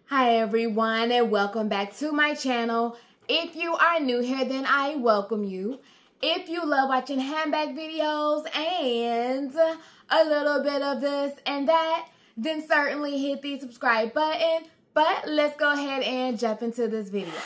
Hi everyone, and welcome back to my channel. If you are new here, then I welcome you. If you love watching handbag videos and a little bit of this and that, then certainly hit the subscribe button. But let's go ahead and jump into this video.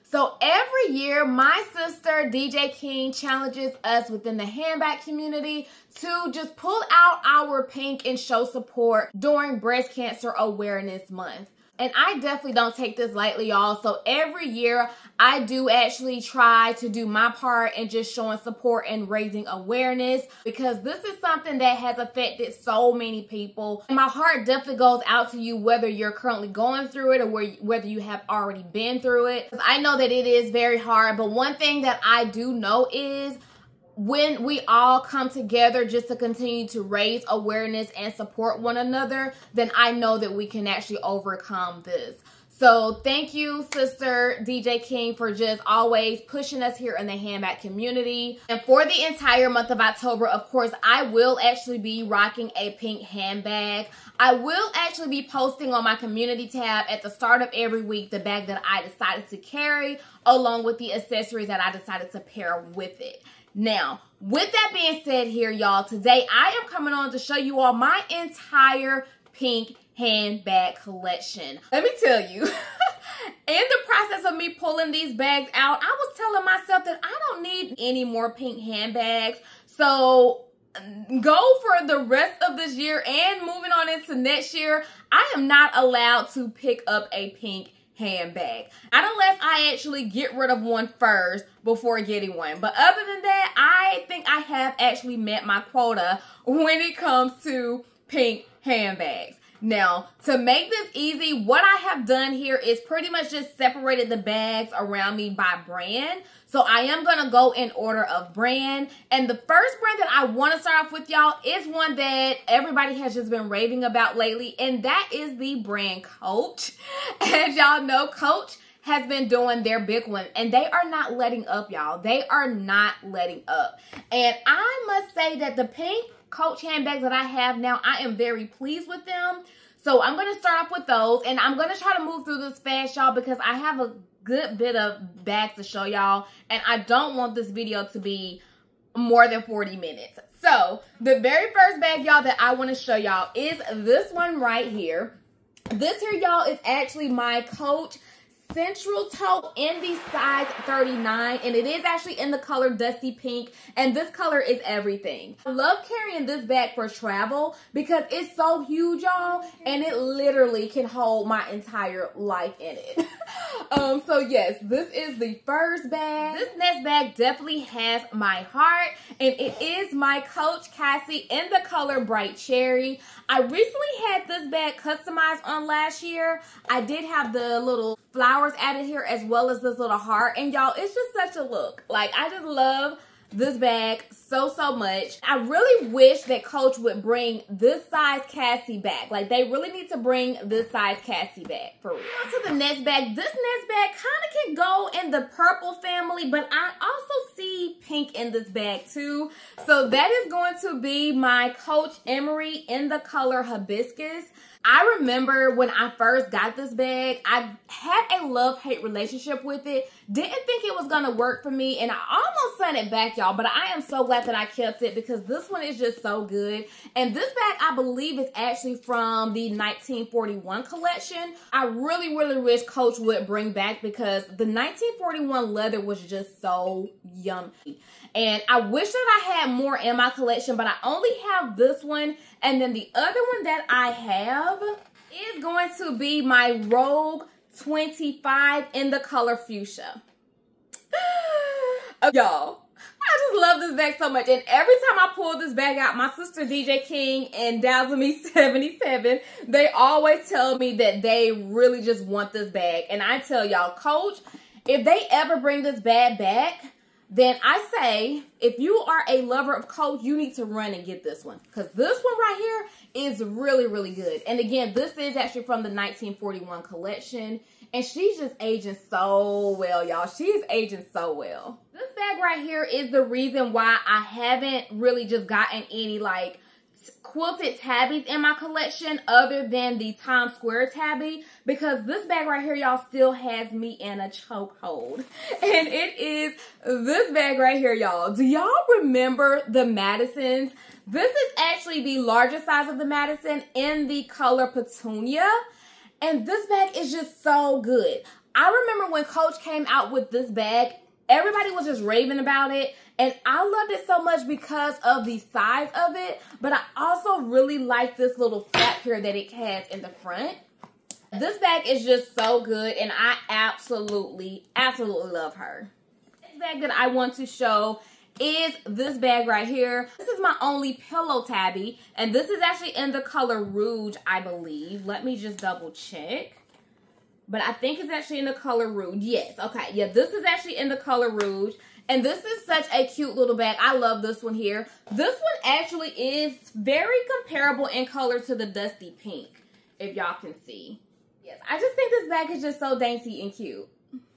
So every year, my sister DJ King challenges us within the handbag community to just pull out our pink and show support during Breast Cancer Awareness Month. And I definitely don't take this lightly, y'all. So every year, I do actually try to do my part in just showing support and raising awareness, because this is something that has affected so many people. And my heart definitely goes out to you, whether you're currently going through it or whether you have already been through it. I know that it is very hard, but one thing that I do know is when we all come together just to continue to raise awareness and support one another, then I know that we can actually overcome this. So thank you, Sister DJ King, for just always pushing us here in the handbag community. And for the entire month of October, of course, I will actually be rocking a pink handbag. I will actually be posting on my community tab at the start of every week the bag that I decided to carry, along with the accessories that I decided to pair with it. Now, with that being said here, y'all, today I am coming on to show you all my entire pink handbag collection. Let me tell you, in the process of me pulling these bags out, I was telling myself that I don't need any more pink handbags. So go for the rest of this year and moving on into next year, I am not allowed to pick up a pink handbag, not unless I actually get rid of one first before getting one. But other than that, I think I have actually met my quota when it comes to pink handbags. Now, to make this easy, what I have done here is pretty much just separated the bags around me by brand. So I am going to go in order of brand. And the first brand that I want to start off with, y'all, is one that everybody has just been raving about lately. And that is the brand Coach. As y'all know, Coach has been doing their big one. And they are not letting up, y'all. They are not letting up. And I must say that the pink Coach handbags that I have now, I am very pleased with them. So I'm going to start off with those. And I'm going to try to move through this fast, y'all, because I have a good bit of bags to show y'all. And I don't want this video to be more than 40 minutes. So the very first bag, y'all, that I want to show y'all is this one right here. This here, y'all, is actually my Coach Central Tote in the size 39, and it is actually in the color Dusty Pink, and this color is everything. I love carrying this bag for travel because it's so huge, y'all, and it literally can hold my entire life in it. So yes, this is the first bag. This next bag definitely has my heart, and it is my Coach Cassie in the color Bright Cherry. I recently had this bag customized on last year. I did have the little flowers added here as well as this little heart, and y'all, it's just such a look. Like, I just love this bag so much. I really wish that Coach would bring this size Cassie bag. Like, they really need to bring this size Cassie bag for real. On to the next bag. This next bag kind of can go in the purple family, but I also see pink in this bag too. So that is going to be my Coach Emery in the color Hibiscus. I remember when I first got this bag, I had a love-hate relationship with it. Didn't think it was going to work for me, and I almost sent it back, y'all, but I am so glad that I kept it because this one is just so good. And this bag, I believe, is actually from the 1941 collection. I really wish Coach would bring back, because the 1941 leather was just so yummy. And I wish that I had more in my collection, but I only have this one. And then the other one that I have is going to be my Rogue 25 in the color Fuchsia. Y'all, I just love this bag so much. And every time I pull this bag out, my sister DJ King and Dazzle Me 77, they always tell me that they really just want this bag. And I tell y'all, Coach, if they ever bring this bag back, then I say, if you are a lover of Coach, you need to run and get this one. Because this one right here is really good. And again, this is actually from the 1941 collection. And she's just aging so well, y'all. She is aging so well. This bag right here is the reason why I haven't really just gotten any, like, quilted tabbies in my collection other than the Times Square tabby, because this bag right here, y'all, still has me in a chokehold. And it is this bag right here, y'all. Do y'all remember the Madisons? This is actually the largest size of the Madison in the color Petunia. And this bag is just so good. I remember when Coach came out with this bag, everybody was just raving about it. And I loved it so much because of the size of it. But I also really like this little flap here that it has in the front. This bag is just so good. And I absolutely love her. This bag that I want to show is this bag right here. This is my only pillow tabby. And this is actually in the color Rouge, I believe. Let me just double check. But I think it's actually in the color Rouge. Yes, okay. Yeah, this is actually in the color Rouge. And this is such a cute little bag. I love this one here. This one actually is very comparable in color to the Dusty Pink, if y'all can see. Yes, I just think this bag is just so dainty and cute.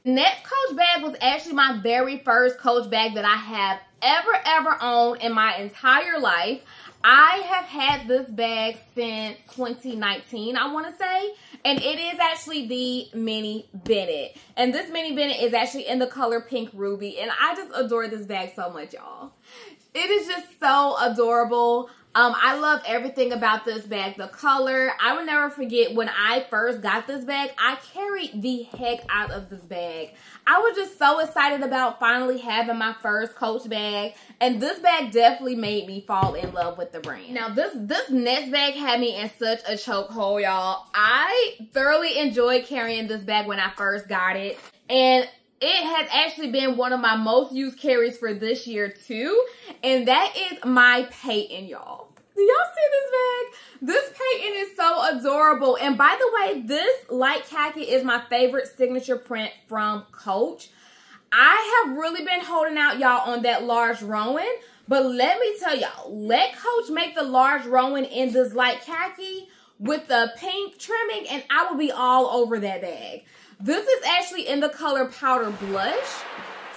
Next Coach bag was actually my very first Coach bag that I have ever owned in my entire life. I have had this bag since 2019, I want to say. And it is actually the Mini Bennett. And this Mini Bennett is actually in the color Pink Ruby. And I just adore this bag so much, y'all. It is just so adorable. I love everything about this bag. The color, I will never forget when I first got this bag, I carried the heck out of this bag. I was just so excited about finally having my first Coach bag. And this bag definitely made me fall in love with the brand. Now, this next bag had me in such a chokehold, y'all. I thoroughly enjoyed carrying this bag when I first got it. And it has actually been one of my most used carries for this year too. And that is my Peyton, y'all. Do y'all see this bag? This Peyton is so adorable. And by the way, this light khaki is my favorite signature print from Coach. I have really been holding out, y'all, on that large Rowan. But let me tell y'all, let Coach make the large Rowan in this light khaki with the pink trimming, and I will be all over that bag. This is actually in the color Powder Blush.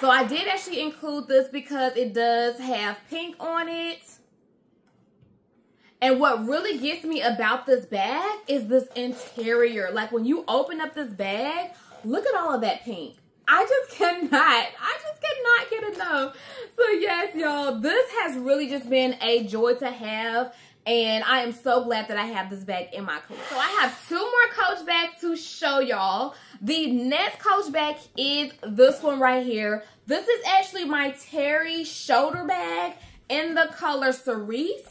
So I did actually include this because it does have pink on it. And what really gets me about this bag is this interior. Like when you open up this bag, look at all of that pink. I just cannot get enough. So yes, y'all, this has really just been a joy to have. And I am so glad that I have this bag in my collection. So I have two more Coach bags to show y'all. The next Coach bag is this one right here. This is actually my Terry shoulder bag in the color Cerise.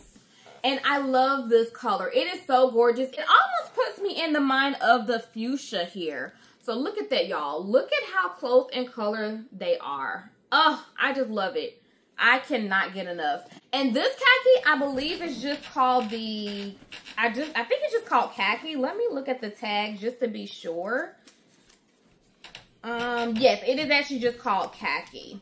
And I love this color. It is so gorgeous. It almost puts me in the mind of the fuchsia here. So look at that, y'all. Look at how close in color they are. Oh, I just love it. I cannot get enough. And this khaki, I believe, is just called the, I think it's just called khaki. Let me look at the tag just to be sure. Yes, it is actually just called khaki.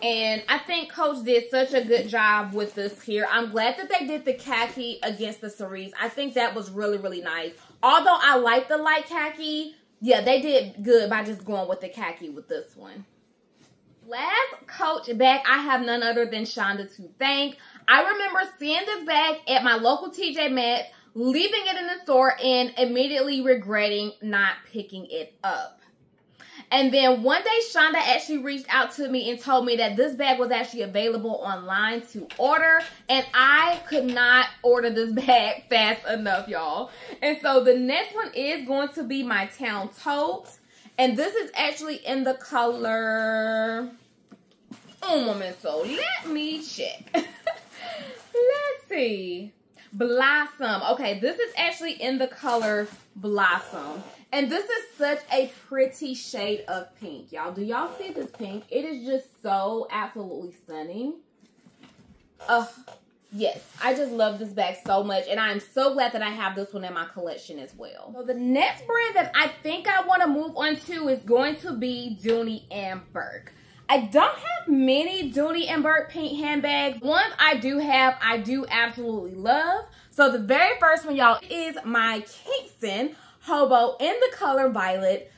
And I think Coach did such a good job with this here. I'm glad that they did the khaki against the cerise. I think that was really nice. Although I like the light khaki, yeah, they did good by just going with the khaki with this one. Last Coach bag, I have none other than Shonda to thank. I remember seeing this bag at my local TJ Maxx, leaving it in the store, and immediately regretting not picking it up. And then one day, Shonda actually reached out to me and told me that this bag was actually available online to order. And I could not order this bag fast enough, y'all. And so the next one is going to be my Town Tote. And this is actually in the color, un momento, let me check. Let's see. Blossom. Okay, this is actually in the color Blossom. And this is such a pretty shade of pink, y'all. Do y'all see this pink? It is just so absolutely stunning. Yes, I just love this bag so much. And I'm so glad that I have this one in my collection as well. So the next brand that I think I want to move on to is going to be Dooney & Bourke. I don't have many Dooney & Bourke paint handbags. Ones I do have, I do absolutely love. So the very first one, y'all, is my Kingston Hobo in the color Violet.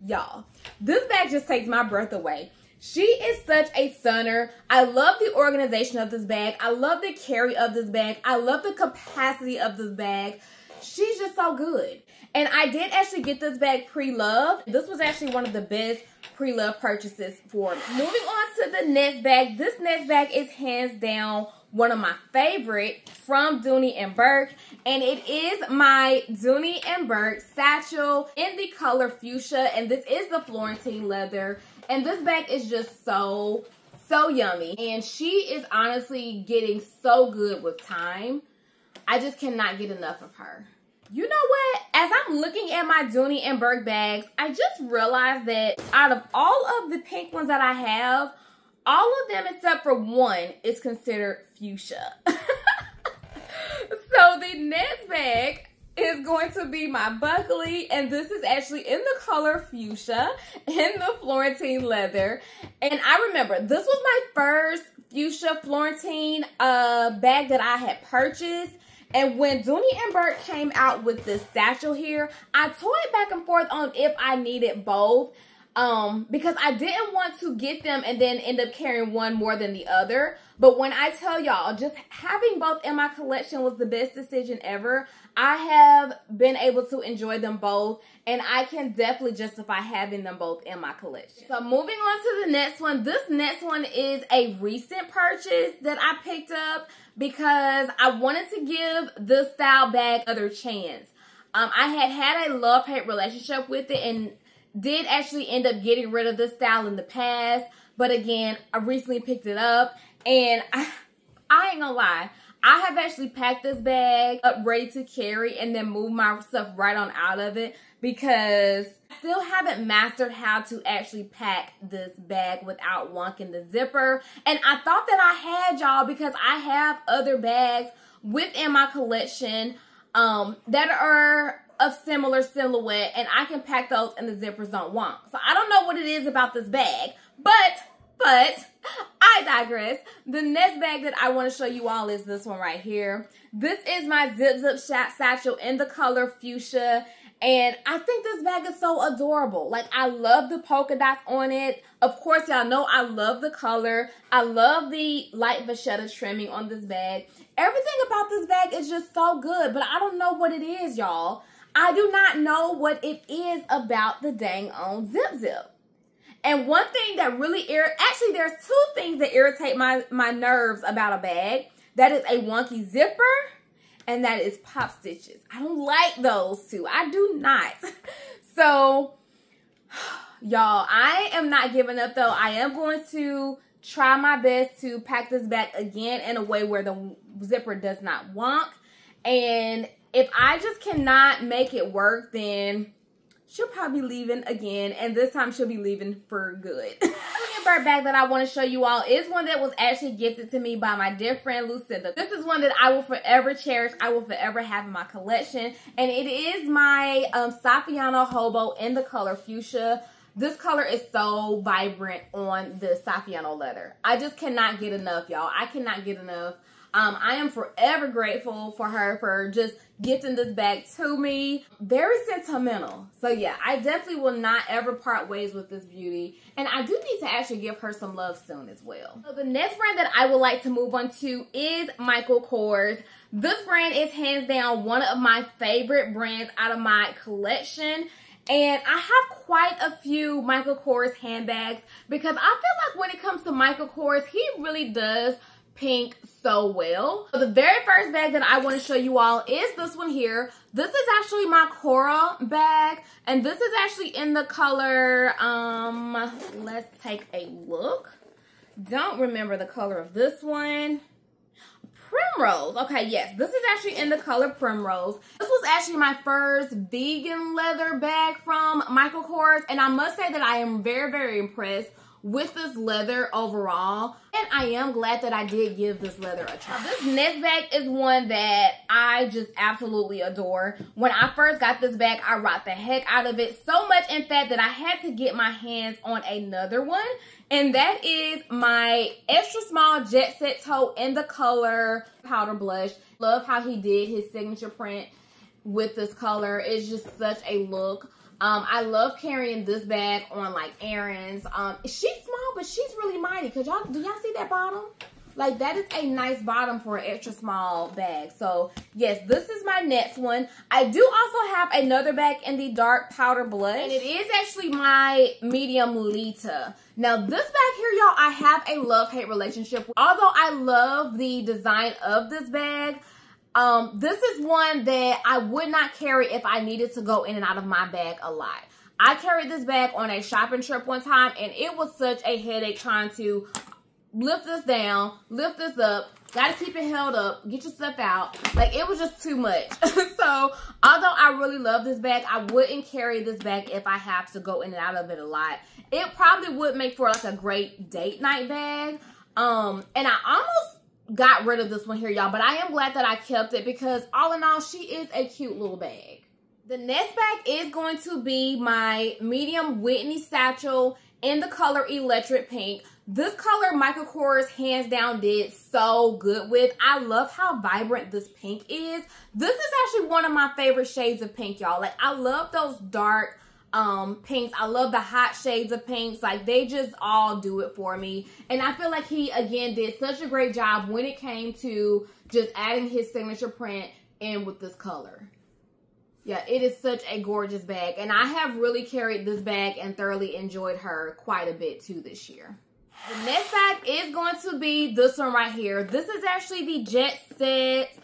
Y'all, this bag just takes my breath away. She is such a stunner. I love the organization of this bag. I love the carry of this bag. I love the capacity of this bag. She's just so good. And I did actually get this bag pre-loved. This was actually one of the best pre-loved purchases for me. Moving on to the next bag. This next bag is hands down one of my favorite from Dooney & Bourke. And it is my Dooney & Bourke satchel in the color fuchsia. And this is the Florentine leather. And this bag is just so yummy. And she is honestly getting so good with time. I just cannot get enough of her. You know what? As I'm looking at my Dooney & Bourke bags, I just realized that out of all of the pink ones that I have, all of them except for one is considered fuchsia. So the next bag is going to be my Buckley, and this is actually in the color fuchsia in the Florentine leather. And I remember this was my first fuchsia Florentine bag that I had purchased. And when Dooney & Bourke came out with this satchel here, I toyed back and forth on if I needed both. Because I didn't want to get them and then end up carrying one more than the other. But when I tell y'all, just having both in my collection was the best decision ever. I have been able to enjoy them both, and I can definitely justify having them both in my collection. So moving on to the next one. This next one is a recent purchase that I picked up because I wanted to give this style bag another chance. I had a love-hate relationship with it and did actually end up getting rid of this style in the past. But again, I recently picked it up, and I ain't gonna lie. I have actually packed this bag up ready to carry and then move my stuff right on out of it because I still haven't mastered how to actually pack this bag without wonking the zipper. And I thought that I had, y'all, because I have other bags within my collection that are of similar silhouette, and I can pack those and the zippers don't wonk. So I don't know what it is about this bag, but I digress. The next bag that I want to show you all is this one right here. This is my Zip satchel in the color fuchsia, and I think this bag is so adorable. Like, I love the polka dots on it. Of course, y'all know I love the color. I love the light vachetta trimming on this bag. Everything about this bag is just so good, but I don't know what it is, y'all. I do not know what it is about the dang on zip. And one thing that really actually there's two things that irritate my nerves about a bag. That is a wonky zipper and that is pop stitches. I don't like those two. I do not. So, y'all, I am not giving up though. I am going to try my best to pack this bag again in a way where the zipper does not wonk. And if I just cannot make it work, then she'll probably be leaving again, and this time she'll be leaving for good. The Dooney & Bourke bag that I want to show you all is one that was actually gifted to me by my dear friend Lucinda. This is one that I will forever cherish. I will forever have in my collection, and it is my Saffiano Hobo in the color fuchsia. This color is so vibrant on the Saffiano leather. I just cannot get enough, y'all. I cannot get enough. I am forever grateful for her for just gifting this bag to me. Very sentimental. So yeah, I definitely will not ever part ways with this beauty. And I do need to actually give her some love soon as well. So the next brand that I would like to move on to is Michael Kors. This brand is hands down one of my favorite brands out of my collection. And I have quite a few Michael Kors handbags because I feel like when it comes to Michael Kors, he really does pink so well. So the very first bag that I want to show you all is this one here. This is actually my Cora bag, and this is actually in the color, let's take a look. Don't remember the color of this one. Primrose. Okay, yes, this is actually in the color Primrose. This was actually my first vegan leather bag from Michael Kors, and I must say that I am very, very impressed with this leather overall, and I am glad that I did give this leather a try. This next bag is one that I just absolutely adore. When I first got this bag, I rocked the heck out of it, so much in fact that I had to get my hands on another one, and that is my extra small Jet Set Tote in the color Powder Blush. Love how he did his signature print with this color. It's just such a look. I love carrying this bag on like errands. She's small, but she's really mighty. Cause y'all, do y'all see that bottom? Like, that is a nice bottom for an extra small bag. So, yes, this is my next one. I do also have another bag in the dark powder blush. And it is actually my medium Lita. Now, this bag here, y'all, I have a love-hate relationship with. Although I love the design of this bag, this is one that I would not carry if I needed to go in and out of my bag a lot. I carried this bag on a shopping trip one time, and it was such a headache trying to lift this down, lift this up, gotta keep it held up, get your stuff out. Like, it was just too much. So, although I really love this bag, I wouldn't carry this bag if I have to go in and out of it a lot. It probably would make for like a great date night bag. And I almost got rid of this one here, y'all, but I am glad that I kept it because all in all, she is a cute little bag. The next bag is going to be my medium Whitney satchel in the color Electric Pink. This color Michael Kors hands down did so good with. I love how vibrant this pink is. This is actually one of my favorite shades of pink, y'all. Like, I love those dark pinks. I love the hot shades of pinks. Like, they just all do it for me. And I feel like he, again, did such a great job when it came to just adding his signature print in with this color. Yeah, it is such a gorgeous bag. And I have really carried this bag and thoroughly enjoyed her quite a bit too this year. The next bag is going to be this one right here. This is actually the Jet Set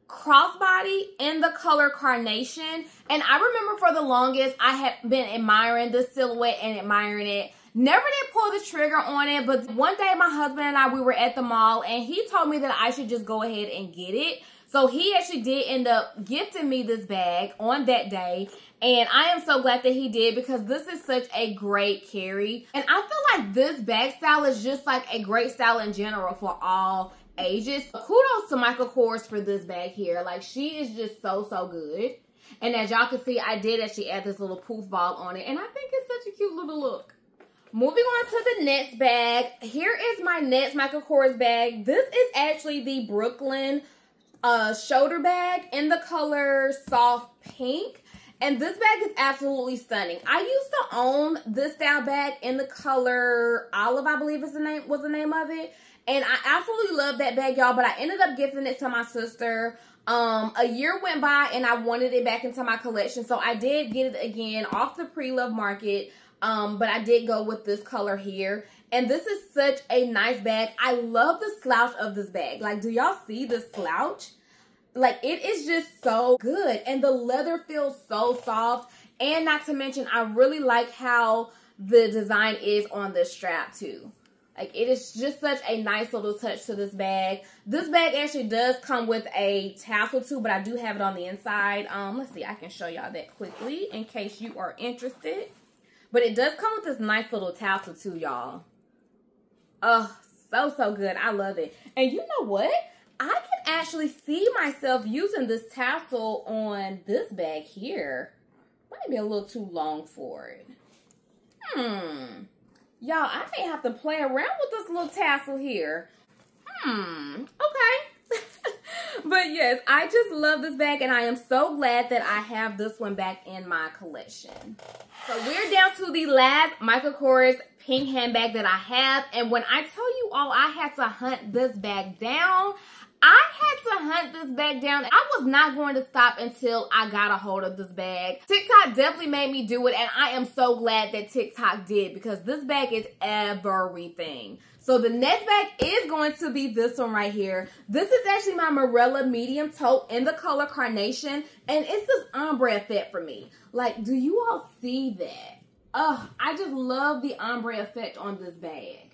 crossbody in the color Carnation. And I remember for the longest, I had been admiring this silhouette and admiring it. Never did pull the trigger on it, but one day my husband and I, we were at the mall and he told me that I should just go ahead and get it. So he actually did end up gifting me this bag on that day. And I am so glad that he did because this is such a great carry. And I feel like this bag style is just like a great style in general for all ages. Kudos to Michael Kors for this bag here. Like, she is just so, so good. And as y'all can see, I did actually add this little poof ball on it. And I think it's such a cute little look. Moving on to the next bag. Here is my next Michael Kors bag. This is actually the Brooklyn shoulder bag in the color soft pink. And this bag is absolutely stunning. I used to own this style bag in the color olive, I believe was the name of it. And I absolutely love that bag, y'all. But I ended up gifting it to my sister. A year went by and I wanted it back into my collection. So I did get it again off the pre-love market. But I did go with this color here. And this is such a nice bag. I love the slouch of this bag. Like, do y'all see the slouch? Like, it is just so good. And the leather feels so soft. And not to mention, I really like how the design is on the strap too. Like, it is just such a nice little touch to this bag. This bag actually does come with a tassel too, but I do have it on the inside. Let's see, I can show y'all that quickly in case you are interested. But it does come with this nice little tassel too, y'all. Oh, so, so good. I love it. And you know what? I can actually see myself using this tassel on this bag here. Might be a little too long for it. Y'all, I may have to play around with this little tassel here. Okay. But yes, I just love this bag and I am so glad that I have this one back in my collection. So we're down to the last Michael Kors pink handbag that I have. And when I tell you all, I had to hunt this bag down. I had to hunt this bag down. I was not going to stop until I got a hold of this bag. TikTok definitely made me do it, and I am so glad that TikTok did because this bag is everything. So the next bag is going to be this one right here. This is actually my Marella medium tote in the color Carnation, and it's this ombre effect for me. Like, do you all see that? Oh, I just love the ombre effect on this bag.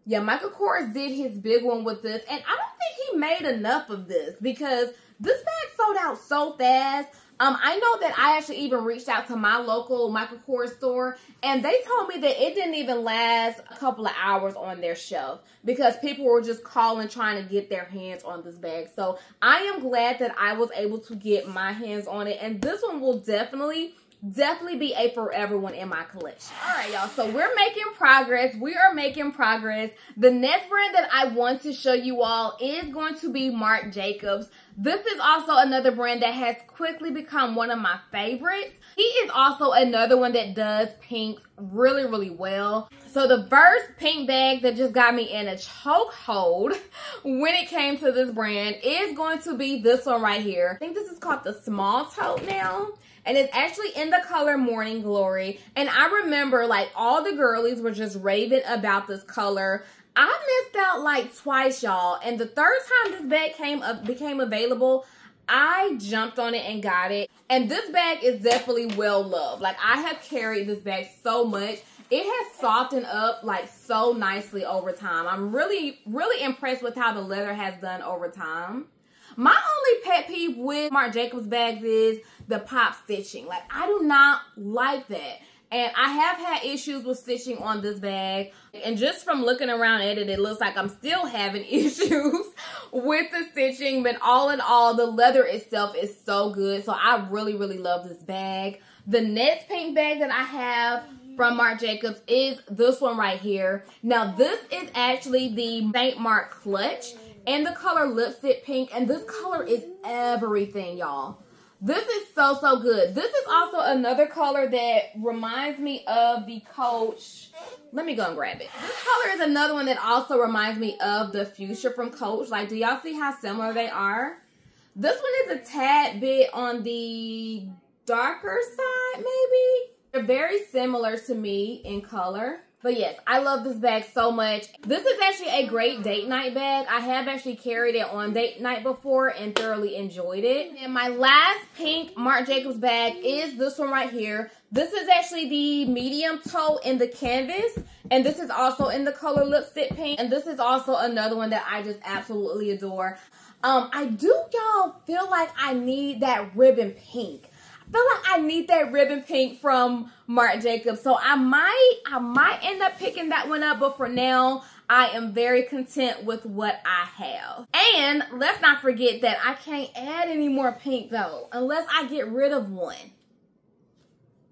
Yeah, Michael Kors did his big one with this, and I don't think he made enough of this because this bag sold out so fast. I know that I actually even reached out to my local Michael Kors store, and they told me that it didn't even last a couple of hours on their shelf because people were just calling trying to get their hands on this bag. So I am glad that I was able to get my hands on it, and this one will definitely be a forever one in my collection. All right, y'all, so we're making progress. We are making progress. The next brand that I want to show you all is going to be Marc Jacobs. This is also another brand that has quickly become one of my favorites. He is also another one that does pinks really, really well. So the first pink bag that just got me in a chokehold when it came to this brand is going to be this one right here. I think this is called the small tote now. And it's actually in the color Morning Glory. And I remember like all the girlies were just raving about this color. I missed out like twice, y'all. And the third time this bag became available, I jumped on it and got it. And this bag is definitely well loved. Like, I have carried this bag so much. It has softened up like so nicely over time. I'm really, really impressed with how the leather has done over time. My only pet peeve with Marc Jacobs bags is the pop stitching. Like, I do not like that. And I have had issues with stitching on this bag. And just from looking around at it, it looks like I'm still having issues with the stitching. But all in all, the leather itself is so good. So I really, really love this bag. The next pink bag that I have from Marc Jacobs is this one right here. Now, this is actually the St. Mark Clutch in the color Lipstick Pink. And this color is everything, y'all. This is so, so good. This is also another color that reminds me of the Coach. Let me go and grab it. This color is another one that also reminds me of the Fuchsia from Coach. Like, do y'all see how similar they are? This one is a tad bit on the darker side, maybe. They're very similar to me in color. But yes, I love this bag so much. This is actually a great date night bag. I have actually carried it on date night before and thoroughly enjoyed it. And my last pink Marc Jacobs bag is this one right here. This is actually the medium toe in the canvas. And this is also in the color Lipstick Pink. And this is also another one that I just absolutely adore. I do, y'all, feel like I need that ribbon pink. I feel like I need that ribbon pink from Marc Jacobs. So I might end up picking that one up. But for now, I am very content with what I have. And let's not forget that I can't add any more pink though, unless I get rid of one.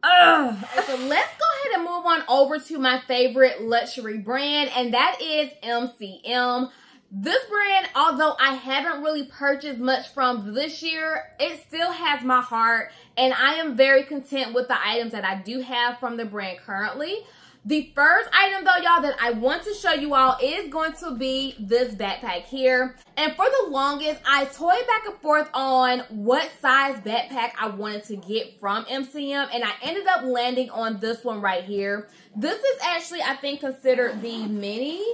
Ugh. So let's go ahead and move on over to my favorite luxury brand, and that is MCM. This brand, although I haven't really purchased much from this year, it still has my heart, and I am very content with the items that I do have from the brand currently. The first item though, y'all, that I want to show you all is going to be this backpack here. And for the longest, I toyed back and forth on what size backpack I wanted to get from MCM, and I ended up landing on this one right here. This is actually, I think, considered the mini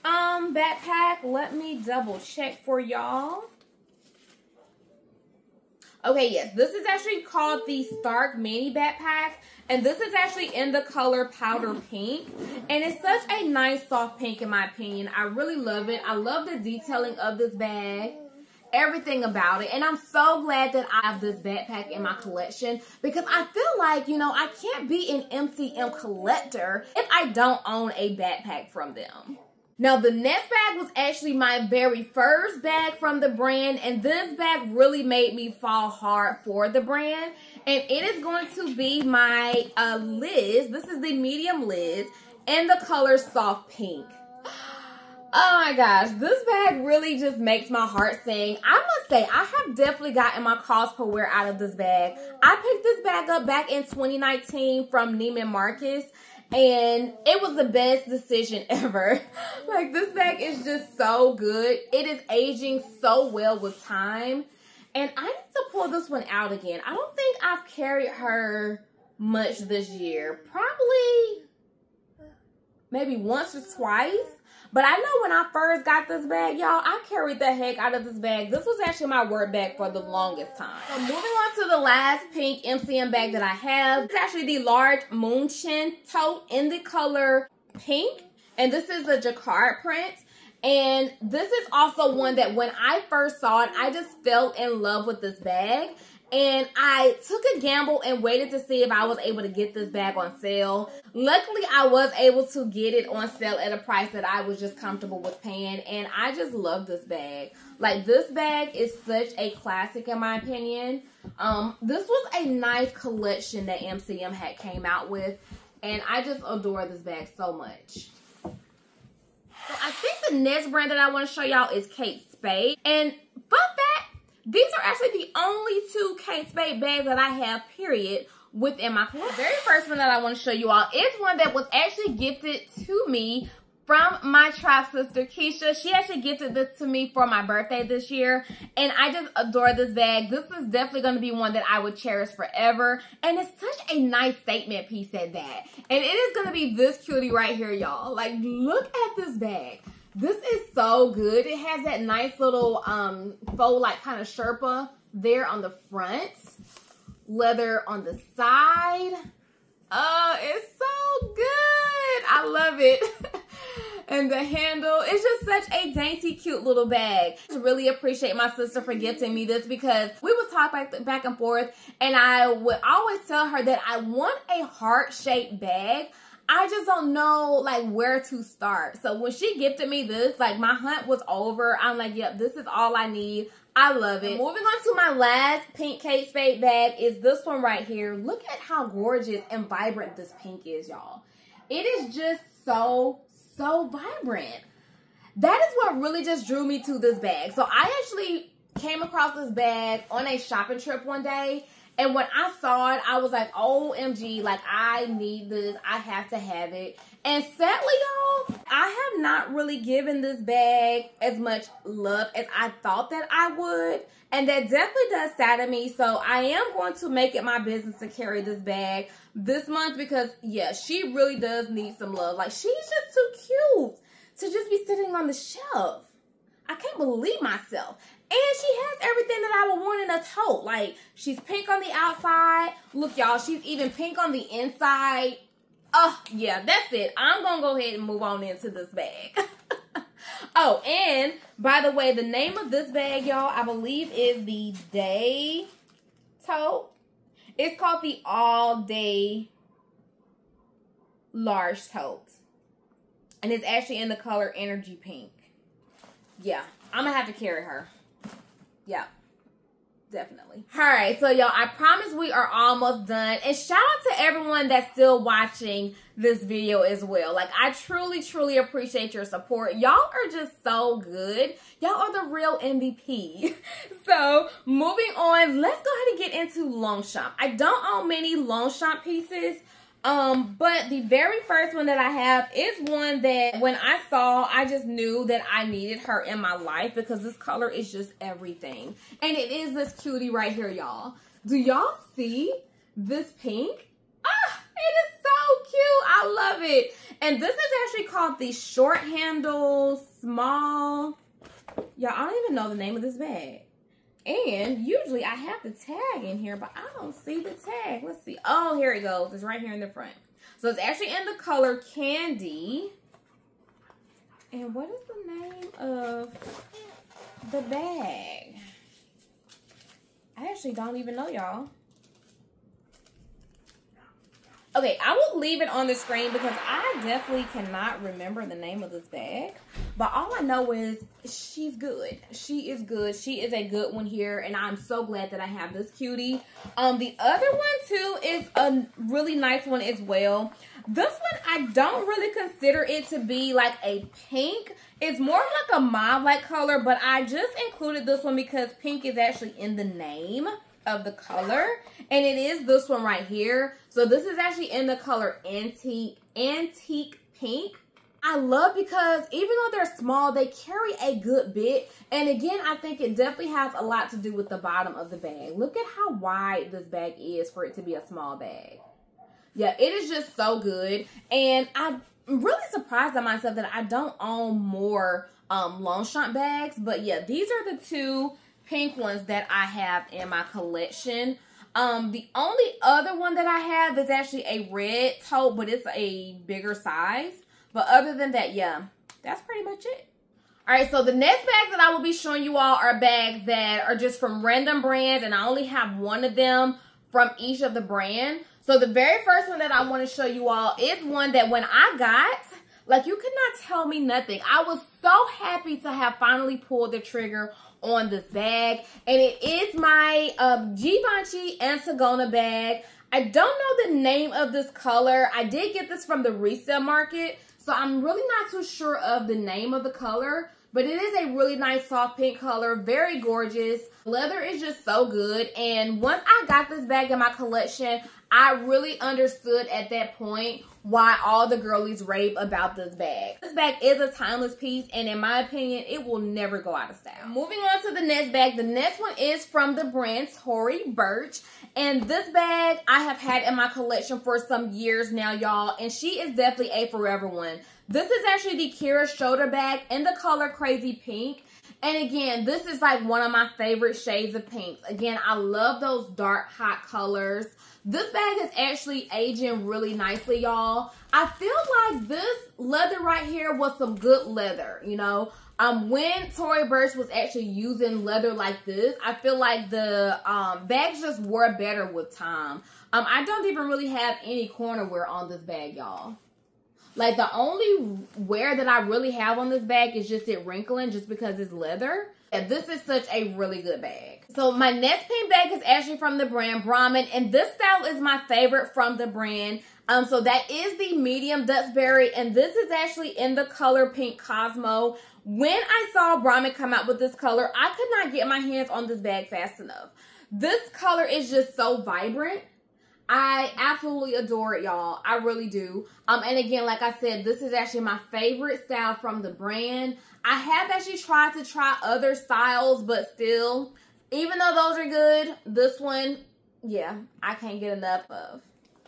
backpack. Let me double check for y'all. Okay, yes, this is actually called the Stark Mini Backpack, and this is actually in the color Powder Pink, and it's such a nice soft pink in my opinion. I really love it. I love the detailing of this bag, everything about it, and I'm so glad that I have this backpack in my collection, because I feel like, you know, I can't be an MCM collector if I don't own a backpack from them. Now, the next bag was actually my very first bag from the brand, and this bag really made me fall hard for the brand, and it is going to be my Liz. This is the medium Liz in the color Soft Pink. Oh my gosh, this bag really just makes my heart sing. I must say, I have definitely gotten my cost per wear out of this bag. I picked this bag up back in 2019 from Neiman Marcus, and it was the best decision ever. Like, this bag is just so good. It is aging so well with time. And I need to pull this one out again. I don't think I've carried her much this year. Probably maybe once or twice. But I know when I first got this bag, y'all, I carried the heck out of this bag. This was actually my work bag for the longest time. So moving on to the last pink MCM bag that I have. It's actually the large Moonshine tote in the color pink. And this is the jacquard print. And this is also one that when I first saw it, I just fell in love with this bag. And I took a gamble and waited to see if I was able to get this bag on sale. Luckily, I was able to get it on sale at a price that I was just comfortable with paying. And I just love this bag. Like, this bag is such a classic in my opinion. This was a nice collection that MCM had came out with. And I just adore this bag so much. So I think the next brand that I want to show y'all is Kate Spade. And fun fact, these are actually the only two Kate Spade bags that I have, period, within my collection. The very first one that I want to show you all is one that was actually gifted to me from my tribe sister, Keisha. She actually gifted this to me for my birthday this year, and I just adore this bag. This is definitely going to be one that I would cherish forever, and it's such a nice statement piece at that. And it is going to be this cutie right here, y'all. Like, look at this bag. This is so good. It has that nice little faux, like, kind of Sherpa there on the front. Leather on the side. Oh, it's so good. I love it. And the handle, it's just such a dainty, cute little bag. I really appreciate my sister for gifting me this because we would talk back and forth, and I would always tell her that I want a heart-shaped bag. I just don't know, like, where to start. So when she gifted me this, like, my hunt was over. I'm like, yep, this is all I need. I love it. Moving on to my last pink Kate Spade bag is this one right here. Look at how gorgeous and vibrant this pink is, y'all. It is just so vibrant. That is what really just drew me to this bag. So I actually came across this bag on a shopping trip one day, and when I saw it, I was like, OMG, like, I need this. I have to have it. And sadly, y'all, I have not really given this bag as much love as I thought that I would. And that definitely does sadden me. So I am going to make it my business to carry this bag this month because, yeah, she really does need some love. Like, she's just too cute to just be sitting on the shelf. I can't believe myself. And she has everything that I would want in a tote. Like, she's pink on the outside. Look, y'all, she's even pink on the inside. Oh, yeah, that's it. I'm going to go ahead and move on into this bag. Oh, and by the way, the name of this bag, y'all, I believe is the Day Tote. It's called the All Day Large Tote. And it's actually in the color Energy Pink. Yeah, I'm going to have to carry her. Yeah, definitely. All right, so y'all, I promise we are almost done. And shout out to everyone that's still watching this video as well. Like, I truly appreciate your support. Y'all are just so good. Y'all are the real MVP. So, moving on, let's go ahead and get into Longchamp. I don't own many Longchamp pieces. But the very first one that I have is one that when I saw, I just knew that I needed her in my life because this color is just everything. And it is this cutie right here, y'all. Do y'all see this pink? Ah, it is so cute. I love it. And this is actually called the Short Handle Small. Y'all, I don't even know the name of this bag. And usually I have the tag in here, but I don't see the tag. Let's see. Oh, here it goes. It's right here in the front. So it's actually in the color Candy. And what is the name of the bag? I actually don't even know, y'all. Okay, I will leave it on the screen because I definitely cannot remember the name of this bag. But all I know is she's good. She is good. She is a good one here. And I'm so glad that I have this cutie. The other one, too, is a really nice one as well. This one, I don't really consider it to be like a pink. It's more of like a mauve-like color. But I just included this one because pink is actually in the name of the color, and it is this one right here. So this is actually in the color Antique Pink. I love because even though they're small, they carry a good bit. And again, I think it definitely has a lot to do with the bottom of the bag. Look at how wide this bag is for it to be a small bag. Yeah, it is just so good. And I'm really surprised at myself that I don't own more Longchamp bags. But yeah, these are the two pink ones that I have in my collection. The only other one that I have is actually a red tote, but it's a bigger size. But other than that, yeah, that's pretty much it. All right, so the next bags that I will be showing you all are bags that are just from random brands, and I only have one of them from each of the brand. So the very first one that I want to show you all is one that when I got, like, you could not tell me nothing. I was so happy to have finally pulled the trigger on this bag, and it is my Givenchy Antigona bag. I don't know the name of this color. I did get this from the resale market, so I'm really not too sure of the name of the color, But it is a really nice soft pink color, very gorgeous. Leather is just so good. And once I got this bag in my collection, I really understood at that point why all the girlies rave about this bag. This bag is a timeless piece, and in my opinion, it will never go out of style. Moving on to the next bag. The next one is from the brand Tory Burch. And this bag I have had in my collection for some years now, y'all. And she is definitely a forever one. This is actually the Kira shoulder bag in the color Crazy Pink. And again, this is like one of my favorite shades of pinks. Again, I love those dark, hot colors. This bag is actually aging really nicely, y'all. I feel like this leather right here was some good leather, you know. When Tory Burch was actually using leather like this, I feel like the bags just wore better with time. I don't even really have any corner wear on this bag, y'all. Like, the only wear that I really have on this bag is just it wrinkling just because it's leather. And this is such a really good bag. So my next pink bag is actually from the brand Brahmin. And this style is my favorite from the brand. So that is the medium Duxbury. And this is actually in the color Pink Cosmo. When I saw Brahmin come out with this color, I could not get my hands on this bag fast enough. This color is just so vibrant. I absolutely adore it, y'all. I really do. And again, like I said, this is actually my favorite style from the brand. I have actually tried to try other styles, but still, even though those are good, this one, yeah, I can't get enough of.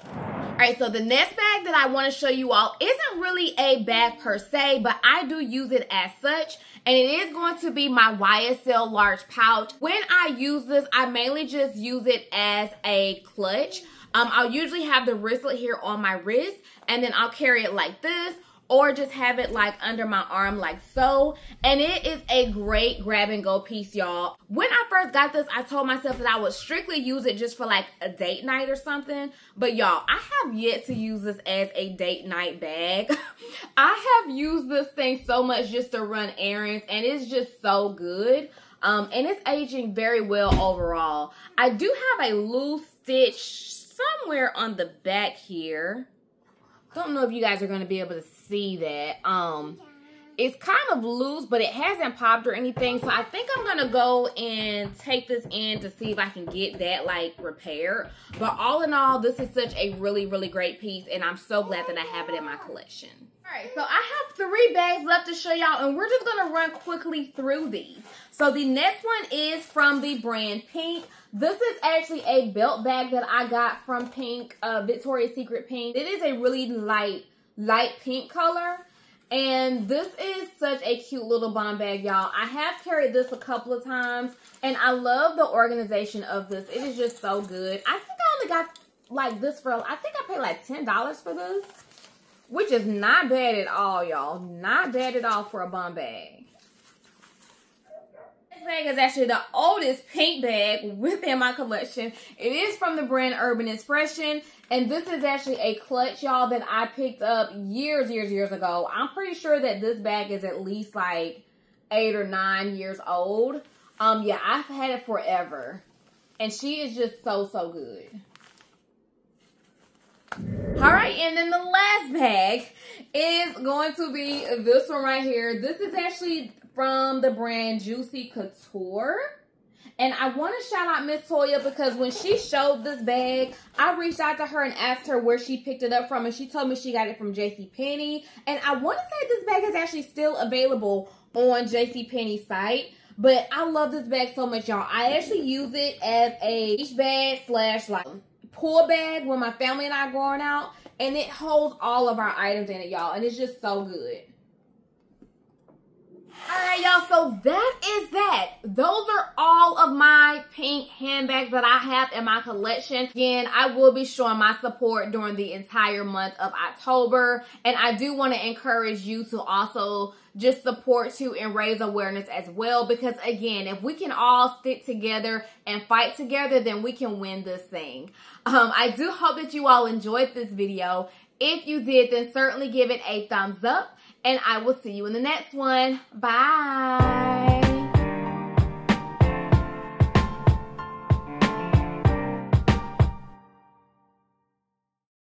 Alright, so the next bag that I want to show you all isn't really a bag per se, but I do use it as such. And it is going to be my YSL large pouch. When I use this, I mainly just use it as a clutch. I'll usually have the wristlet here on my wrist, and then I'll carry it like this, or just have it like under my arm like so. And it is a great grab and go piece, y'all. When I first got this, I told myself that I would strictly use it just for like a date night or something. But y'all, I have yet to use this as a date night bag. I have used this thing so much just to run errands, and it's just so good. And it's aging very well overall. I do have a loose stitch somewhere on the back here. Don't know if you guys are going to be able to see that. It's kind of loose, but it hasn't popped or anything. So I think I'm going to go and take this in to see if I can get that like repaired. But all in all, this is such a really, really great piece, and I'm so glad that I have it in my collection. Alright, so I have 3 bags left to show y'all, and we're just going to run quickly through these. So the next one is from the brand Pink. This is actually a belt bag that I got from Pink, Victoria's Secret Pink. It is a really light pink color. And this is such a cute little bomb bag, y'all. I have carried this a couple of times, and I love the organization of this. It is just so good. I think I only got like this for, I think I paid like $10 for this, which is not bad at all, y'all. Not bad at all for a bomb bag. This bag is actually the oldest pink bag within my collection. It is from the brand Urban Expression. And this is actually a clutch, y'all, that I picked up years ago. I'm pretty sure that this bag is at least like 8 or 9 years old. Yeah, I've had it forever. And she is just so good. Alright, and then the last bag is going to be this one right here. This is actually from the brand Juicy Couture. And I want to shout out Miss Toya, because when she showed this bag, I reached out to her and asked her where she picked it up from. And she told me she got it from JCPenney. And I want to say this bag is actually still available on JCPenney's site. But I love this bag so much, y'all. I actually use it as a beach bag slash like pool bag when my family and I are going out. And it holds all of our items in it, y'all. And it's just so good. Alright, y'all, so that is that. Those are all of my pink handbags that I have in my collection. Again, I will be showing my support during the entire month of October. And I do want to encourage you to also just support too and raise awareness as well. Because again, if we can all stick together and fight together, then we can win this thing. I do hope that you all enjoyed this video. If you did, then certainly give it a thumbs up. And I will see you in the next one. Bye.